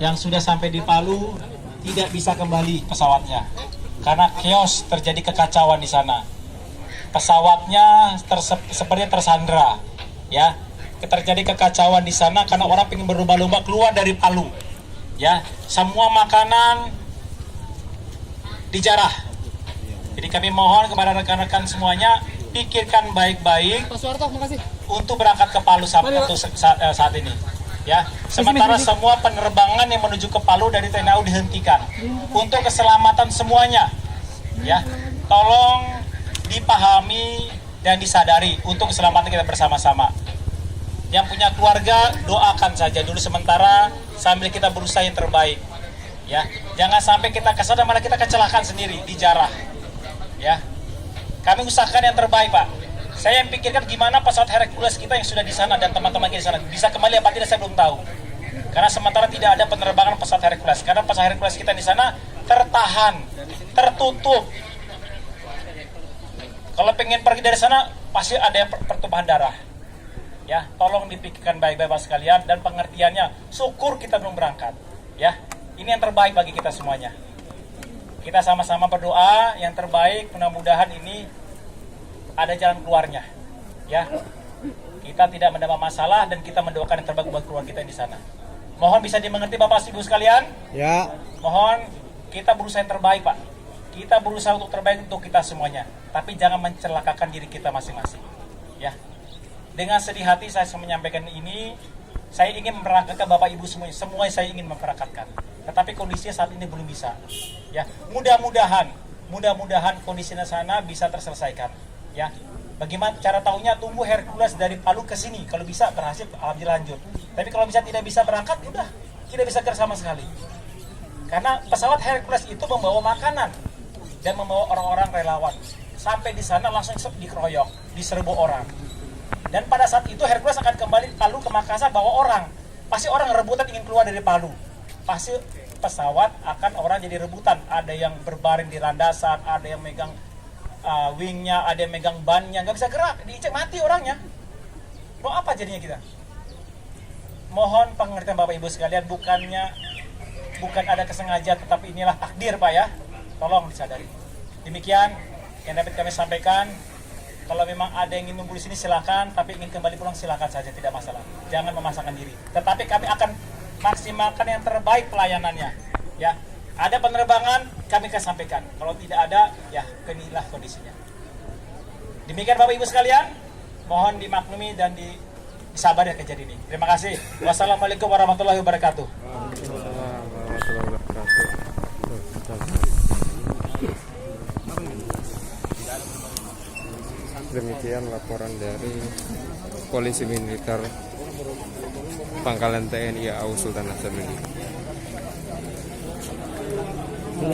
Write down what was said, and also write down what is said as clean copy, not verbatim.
yang sudah sampai di Palu tidak bisa kembali pesawatnya karena chaos, terjadi kekacauan di sana. Pesawatnya sepertinya tersandra, ya. Terjadi kekacauan di sana karena orang ingin berlomba-lomba keluar dari Palu, ya. Semua makanan dijarah. Jadi kami mohon kepada rekan-rekan semuanya, pikirkan baik-baik untuk berangkat ke Palu saat ini. Ya, sementara semua penerbangan yang menuju ke Palu dari TNI AU dihentikan untuk keselamatan semuanya. Ya, tolong dipahami dan disadari untuk keselamatan kita bersama-sama. Yang punya keluarga, doakan saja dulu sementara sambil kita berusaha yang terbaik. Ya, jangan sampai kita kesana malah kita kecelakaan sendiri di jarah. Ya, kami usahakan yang terbaik, Pak. Saya yang pikirkan gimana pesawat Hercules kita yang sudah di sana dan teman-teman kita di sana bisa kembali apa tidak saya belum tahu. Karena sementara tidak ada penerbangan pesawat Hercules. Karena pesawat Hercules kita di sana tertahan, tertutup. Kalau pengen pergi dari sana pasti ada yang pertumpahan darah. Ya, tolong dipikirkan baik-baik Pak sekalian dan pengertiannya. Syukur kita belum berangkat. Ya, ini yang terbaik bagi kita semuanya. Kita sama-sama berdoa yang terbaik, mudah-mudahan ini ada jalan keluarnya, ya. Kita tidak mendapat masalah dan kita mendoakan yang terbaik buat keluarga kita di sana. Mohon bisa dimengerti Bapak Ibu sekalian. Ya. Mohon kita berusaha yang terbaik, Pak. Kita berusaha untuk terbaik untuk kita semuanya. Tapi jangan mencelakakan diri kita masing-masing, ya. Dengan sedih hati saya menyampaikan ini. Saya ingin memberangkatkan Bapak Ibu semuanya. Semua saya ingin memberangkatkan. Tetapi kondisinya saat ini belum bisa. Ya, mudah-mudahan kondisi di sana bisa terselesaikan. Ya, bagaimana cara tahunya? Tunggu Hercules dari Palu ke sini. Kalau bisa berhasil, alhamdulillah lanjut. Tapi kalau tidak bisa berangkat, udah tidak bisa kerja sama sekali. Karena pesawat Hercules itu membawa makanan dan membawa orang-orang relawan. Sampai di sana langsung dikeroyok, diserbu orang. Dan pada saat itu Hercules akan kembali Palu ke Makassar bawa orang. Pasti orang rebutan ingin keluar dari Palu. Pasti pesawat akan orang jadi rebutan. Ada yang berbaring di landasan, ada yang megang wingnya, ada yang megang bannya, nggak bisa gerak, diinjak mati orangnya. Mau apa jadinya kita? Mohon pengertian Bapak Ibu sekalian, bukan ada kesengajaan, tetapi inilah takdir Pak ya. Tolong disadari. Demikian yang dapat kami sampaikan. Kalau memang ada yang ingin nunggu di sini silakan, tapi ingin kembali pulang silakan saja, tidak masalah. Jangan memaksakan diri. Tetapi kami akan maksimalkan yang terbaik pelayanannya. Ya. Ada penerbangan, kami akan sampaikan. Kalau tidak ada, ya inilah kondisinya. Demikian Bapak Ibu sekalian, mohon dimaklumi dan disabar ya kejadian ini. Terima kasih. Wassalamualaikum warahmatullahi wabarakatuh. Demikian laporan dari Polisi Militer Pangkalan TNI AU Sultan Hasanuddin.